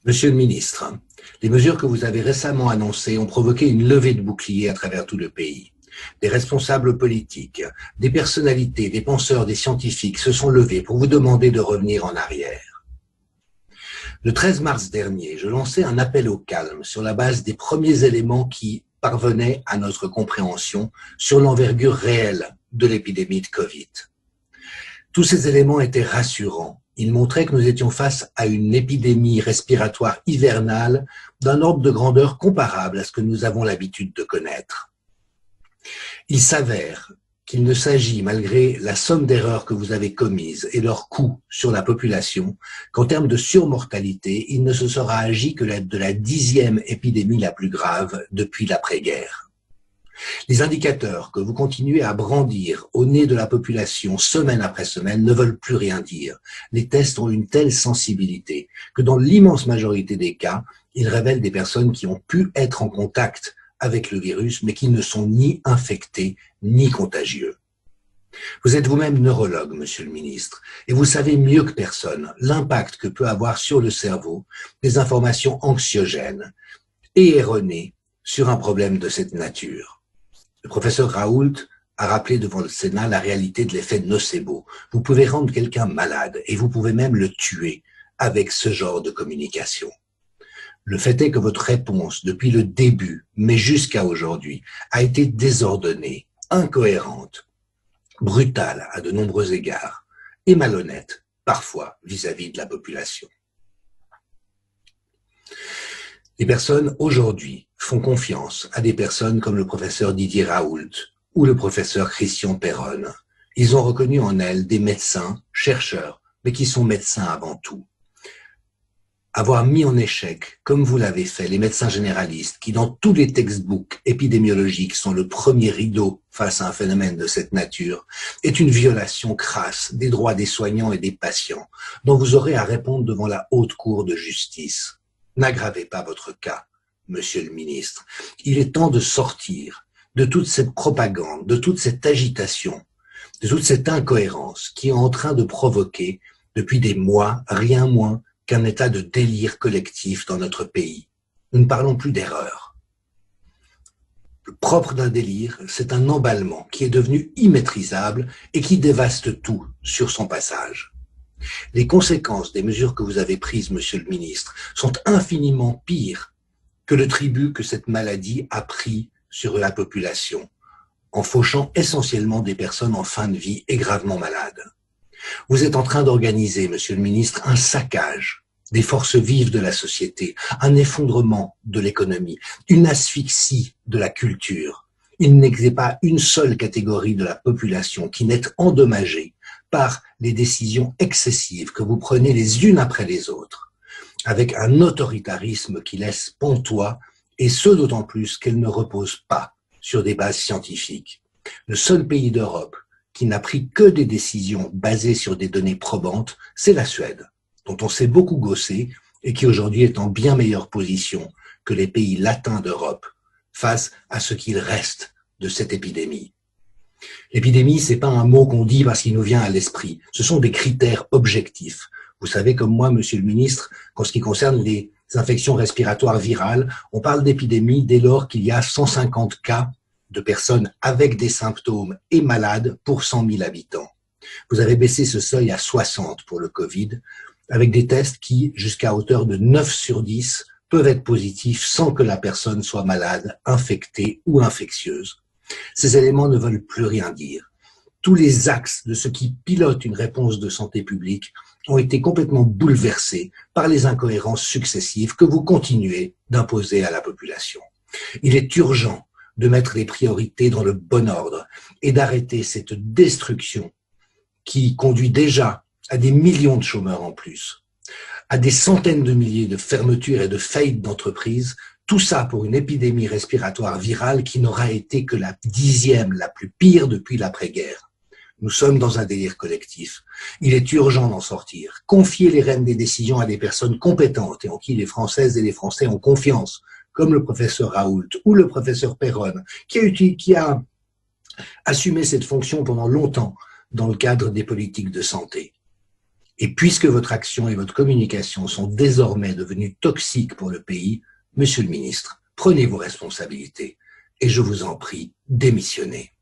Monsieur le ministre, les mesures que vous avez récemment annoncées ont provoqué une levée de boucliers à travers tout le pays. Des responsables politiques, des personnalités, des penseurs, des scientifiques se sont levés pour vous demander de revenir en arrière. Le 13 mars dernier, je lançais un appel au calme sur la base des premiers éléments qui parvenaient à notre compréhension sur l'envergure réelle de l'épidémie de Covid. Tous ces éléments étaient rassurants. Ils montraient que nous étions face à une épidémie respiratoire hivernale d'un ordre de grandeur comparable à ce que nous avons l'habitude de connaître. Il s'avère qu'il ne s'agit, malgré la somme d'erreurs que vous avez commises et leur coût sur la population, qu'en termes de surmortalité, il ne se sera agi que de la 10e épidémie la plus grave depuis l'après-guerre. Les indicateurs que vous continuez à brandir au nez de la population semaine après semaine ne veulent plus rien dire. Les tests ont une telle sensibilité que dans l'immense majorité des cas, ils révèlent des personnes qui ont pu être en contact avec le virus, mais qui ne sont ni infectés ni contagieux. Vous êtes vous-même neurologue, monsieur le ministre, et vous savez mieux que personne l'impact que peut avoir sur le cerveau des informations anxiogènes et erronées sur un problème de cette nature. Le professeur Raoult a rappelé devant le Sénat la réalité de l'effet nocebo. Vous pouvez rendre quelqu'un malade et vous pouvez même le tuer avec ce genre de communication. Le fait est que votre réponse, depuis le début, mais jusqu'à aujourd'hui, a été désordonnée, incohérente, brutale à de nombreux égards et malhonnête, parfois, vis-à-vis de la population. Les personnes, aujourd'hui, font confiance à des personnes comme le professeur Didier Raoult ou le professeur Christian Perronne. Ils ont reconnu en elles des médecins, chercheurs, mais qui sont médecins avant tout. Avoir mis en échec, comme vous l'avez fait, les médecins généralistes, qui dans tous les textbooks épidémiologiques sont le premier rideau face à un phénomène de cette nature, est une violation crasse des droits des soignants et des patients, dont vous aurez à répondre devant la haute cour de justice. N'aggravez pas votre cas, monsieur le ministre. Il est temps de sortir de toute cette propagande, de toute cette agitation, de toute cette incohérence qui est en train de provoquer, depuis des mois, rien moins qu'un état de délire collectif dans notre pays. Nous ne parlons plus d'erreur. Le propre d'un délire, c'est un emballement qui est devenu immaîtrisable et qui dévaste tout sur son passage. Les conséquences des mesures que vous avez prises, monsieur le ministre, sont infiniment pires que le tribut que cette maladie a pris sur la population, en fauchant essentiellement des personnes en fin de vie et gravement malades. Vous êtes en train d'organiser, monsieur le ministre, un saccage des forces vives de la société, un effondrement de l'économie, une asphyxie de la culture. Il n'existe pas une seule catégorie de la population qui n'est endommagée par les décisions excessives que vous prenez les unes après les autres, avec un autoritarisme qui laisse pantois, et ce d'autant plus qu'elle ne repose pas sur des bases scientifiques. Le seul pays d'Europe qui n'a pris que des décisions basées sur des données probantes, c'est la Suède, dont on s'est beaucoup gaussé et qui aujourd'hui est en bien meilleure position que les pays latins d'Europe face à ce qu'il reste de cette épidémie. L'épidémie, c'est pas un mot qu'on dit parce qu'il nous vient à l'esprit. Ce sont des critères objectifs. Vous savez comme moi, monsieur le ministre, qu'en ce qui concerne les infections respiratoires virales, on parle d'épidémie dès lors qu'il y a 150 cas de personnes avec des symptômes et malades pour 100 000 habitants. Vous avez baissé ce seuil à 60 pour le Covid, avec des tests qui, jusqu'à hauteur de 9 sur 10, peuvent être positifs sans que la personne soit malade, infectée ou infectieuse. Ces éléments ne veulent plus rien dire. Tous les axes de ce qui pilote une réponse de santé publique ont été complètement bouleversés par les incohérences successives que vous continuez d'imposer à la population. Il est urgent de mettre les priorités dans le bon ordre et d'arrêter cette destruction qui conduit déjà à des millions de chômeurs en plus, à des centaines de milliers de fermetures et de faillites d'entreprises, tout ça pour une épidémie respiratoire virale qui n'aura été que la 10e, la plus pire depuis l'après-guerre. Nous sommes dans un délire collectif. Il est urgent d'en sortir. Confier les rênes des décisions à des personnes compétentes et en qui les Françaises et les Français ont confiance, comme le professeur Raoult ou le professeur Perronne, qui a assumé cette fonction pendant longtemps dans le cadre des politiques de santé. Et puisque votre action et votre communication sont désormais devenues toxiques pour le pays, Monsieur le ministre, prenez vos responsabilités et je vous en prie, démissionnez.